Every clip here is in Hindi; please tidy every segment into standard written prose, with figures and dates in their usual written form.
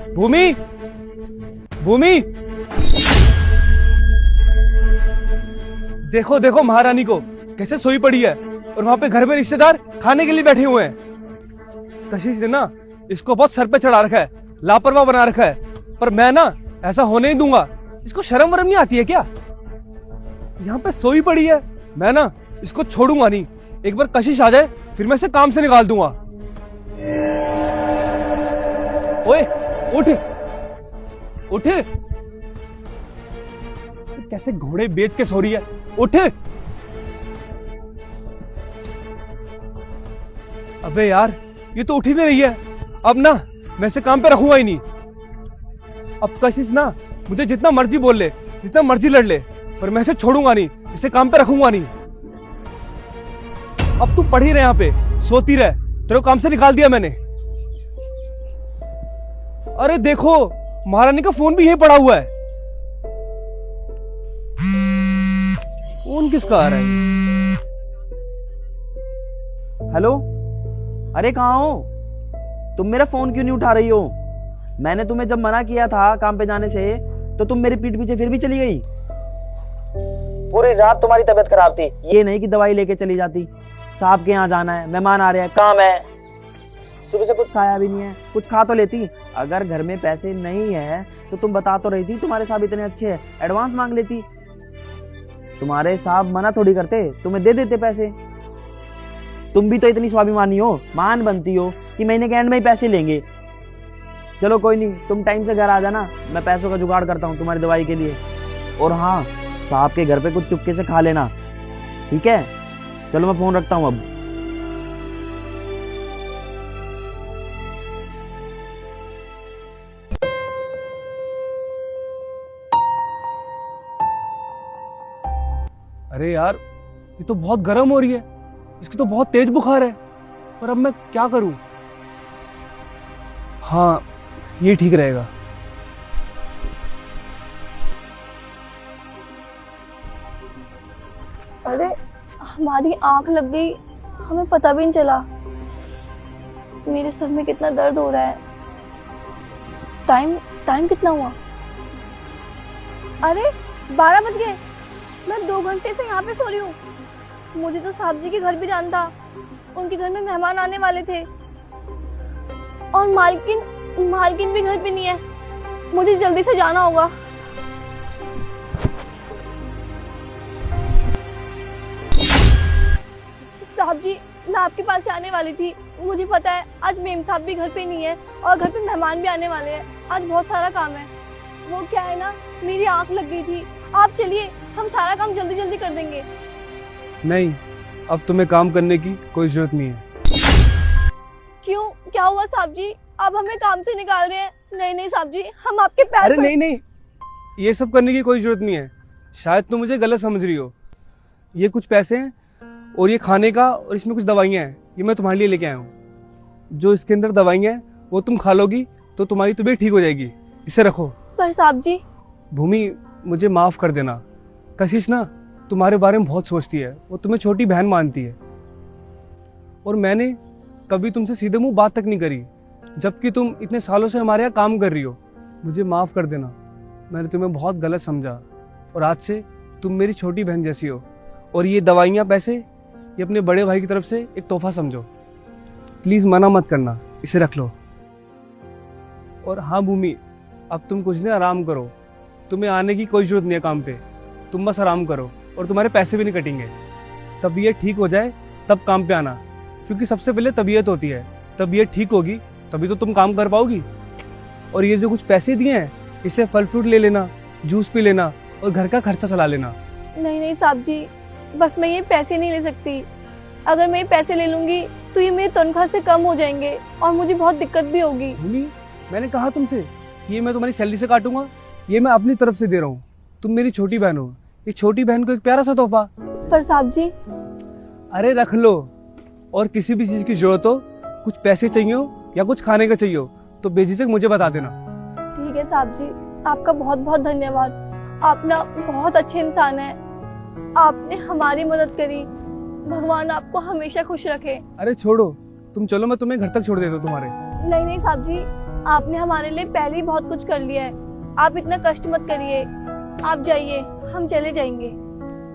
भूमि, भूमि, देखो देखो महारानी को कैसे सोई पड़ी है और वहां पे घर में रिश्तेदार खाने के लिए बैठे हुए हैं। कशिश ने ना इसको बहुत सर पे चढ़ा रखा है, लापरवाह बना रखा है, पर मैं ना ऐसा होने ही दूंगा। इसको शर्म वरम नहीं आती है क्या? यहाँ पे सोई पड़ी है, मैं ना इसको छोड़ूंगा नहीं। एक बार कशिश आ जाए फिर मैं इसे काम से निकाल दूंगा। ओए उठ उठ, कैसे घोड़े बेच के सो रही है, उठ। अबे यार ये तो उठ ही नहीं रही है। अब ना मैं इसे काम पे रखूंगा ही नहीं। अब कशिश ना मुझे जितना मर्जी बोल ले, जितना मर्जी लड़ ले, पर मैं इसे छोड़ूंगा नहीं, इसे काम पे रखूंगा नहीं। अब तू पढ़ ही रहे यहाँ पे, सोती रह, तेरे को काम से निकाल दिया मैंने। अरे देखो महारानी का फोन भी यहीं पड़ा हुआ है। फोन किसका आ रहा है? हेलो, अरे कहाँ हो तुम? मेरा फोन क्यों नहीं उठा रही हो? मैंने तुम्हें जब मना किया था काम पे जाने से तो तुम मेरे पीठ पीछे फिर भी चली गई। पूरी रात तुम्हारी तबीयत खराब थी, ये नहीं कि दवाई लेके चली जाती। साहब के यहाँ जाना है, मेहमान आ रहे हैं, काम है। सुबह से कुछ खाया भी नहीं है, कुछ खा तो लेती। अगर घर में पैसे नहीं है तो तुम बता तो रही थी, तुम्हारे साहब इतने अच्छे हैं, एडवांस मांग लेती। तुम्हारे साहब मना थोड़ी करते, तुम्हें दे देते पैसे। तुम भी तो इतनी स्वाभिमानी हो, मान बनती हो कि महीने के एंड में ही पैसे लेंगे। चलो कोई नहीं, तुम टाइम से घर आ जाना, मैं पैसों का जुगाड़ करता हूँ तुम्हारी दवाई के लिए। और हाँ, साहब के घर पे कुछ चुपके से खा लेना, ठीक है? चलो मैं फोन रखता हूँ अब। अरे यार ये तो बहुत गर्म हो रही है, इसकी तो बहुत तेज बुखार है, पर अब मैं क्या करूं? हाँ ये ठीक रहेगा। अरे हमारी आंख लग गई, हमें पता भी नहीं चला। मेरे सर में कितना दर्द हो रहा है। टाइम टाइम कितना हुआ? अरे 12 बज गए। मैं 2 घंटे से यहाँ पे सो रही हूँ। मुझे तो साहब जी के घर भी जाना था, उनके घर में मेहमान आने वाले थे। और मालकिन भी घर पे नहीं है। मुझे जल्दी से जाना होगा। साहब जी, मैं आपके पास आने वाली थी। मुझे पता है आज मेम साहब भी घर पे नहीं है और घर पे मेहमान भी आने वाले हैं। आज बहुत सारा काम है। वो क्या है ना, मेरी आंख लग गई थी। आप चलिए, हम सारा काम जल्दी जल्दी कर देंगे। नहीं, अब तुम्हें काम करने की कोई जरूरत नहीं है। क्यों, क्या हुआ साहब जी? आप हमें काम से निकाल रहे हैं? नहीं नहीं साहब जी, हम आपके पैर अरे नहीं नहीं, ये सब करने की कोई जरूरत नहीं है। शायद तुम मुझे गलत समझ रही हो। ये कुछ पैसे हैं और ये खाने का, और इसमें कुछ दवाइयाँ हैं, ये मैं तुम्हारे लिए लेके आया हूँ। जो इसके अंदर दवाइयाँ हैं वो तुम खा लोगी तो तुम्हारी तबीयत ठीक हो जाएगी। इसे रखो। पर साहब जी। भूमि, मुझे माफ कर देना। कशिश ना तुम्हारे बारे में बहुत सोचती है, वो तुम्हें छोटी बहन मानती है, और मैंने कभी तुमसे सीधे मुंह बात तक नहीं करी, जबकि तुम इतने सालों से हमारे यहाँ काम कर रही हो। मुझे माफ कर देना, मैंने तुम्हें बहुत गलत समझा, और आज से तुम मेरी छोटी बहन जैसी हो। और ये दवाइयाँ, पैसे, ये अपने बड़े भाई की तरफ से एक तोहफा समझो। प्लीज मना मत करना, इसे रख लो। और हाँ भूमि, अब तुम कुछ नहीं, आराम करो। तुम्हें आने की कोई जरूरत नहीं है काम पे, तुम बस आराम करो, और तुम्हारे पैसे भी नहीं कटेंगे। तबीयत ठीक हो जाए तब काम पे आना, क्योंकि सबसे पहले तबीयत होती है। तबीयत ठीक होगी तभी तो तुम काम कर पाओगी। और ये जो कुछ पैसे दिए हैं, इससे फल फ्रूट ले लेना, जूस पी लेना, और घर का खर्चा चला लेना। नहीं नहीं साहब जी, बस मैं ये पैसे नहीं ले सकती। अगर मैं ये पैसे ले लूंगी तो ये मेरी तनख्वाह से कम हो जाएंगे और मुझे बहुत दिक्कत भी होगी। भूमि, मैंने कहा तुमसे, ये मैं तुम्हारी सैलरी से काटूंगा, ये मैं अपनी तरफ से दे रहा हूँ। तुम मेरी छोटी बहन हो, ये छोटी बहन को एक प्यारा सा तोहफा। पर साहब जी। अरे रख लो, और किसी भी चीज की जरूरत हो, कुछ पैसे चाहिए हो या कुछ खाने का चाहिए हो, तो बेझिझक मुझे बता देना। ठीक है साहब जी, आपका बहुत बहुत धन्यवाद। आप ना बहुत अच्छे इंसान हैं। आपने हमारी मदद करी। भगवान आपको हमेशा खुश रखे। अरे छोड़ो, तुम चलो, मैं तुम्हें घर तक छोड़ देता हूँ तुम्हारे। नहीं नहीं साहब जी, आपने हमारे लिए पहले ही बहुत कुछ कर लिया है। आप इतना कष्ट मत करिए। आप जाइए, हम चले जाएंगे।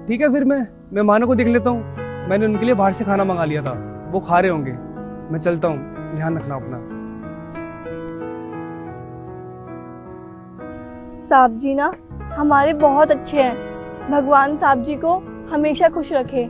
ठीक है, फिर मैं मेहमानों को देख लेता हूँ। मैंने उनके लिए बाहर से खाना मंगा लिया था, वो खा रहे होंगे। मैं चलता हूँ, ध्यान रखना अपना। साहब जी ना हमारे बहुत अच्छे हैं। भगवान साहब जी को हमेशा खुश रखे।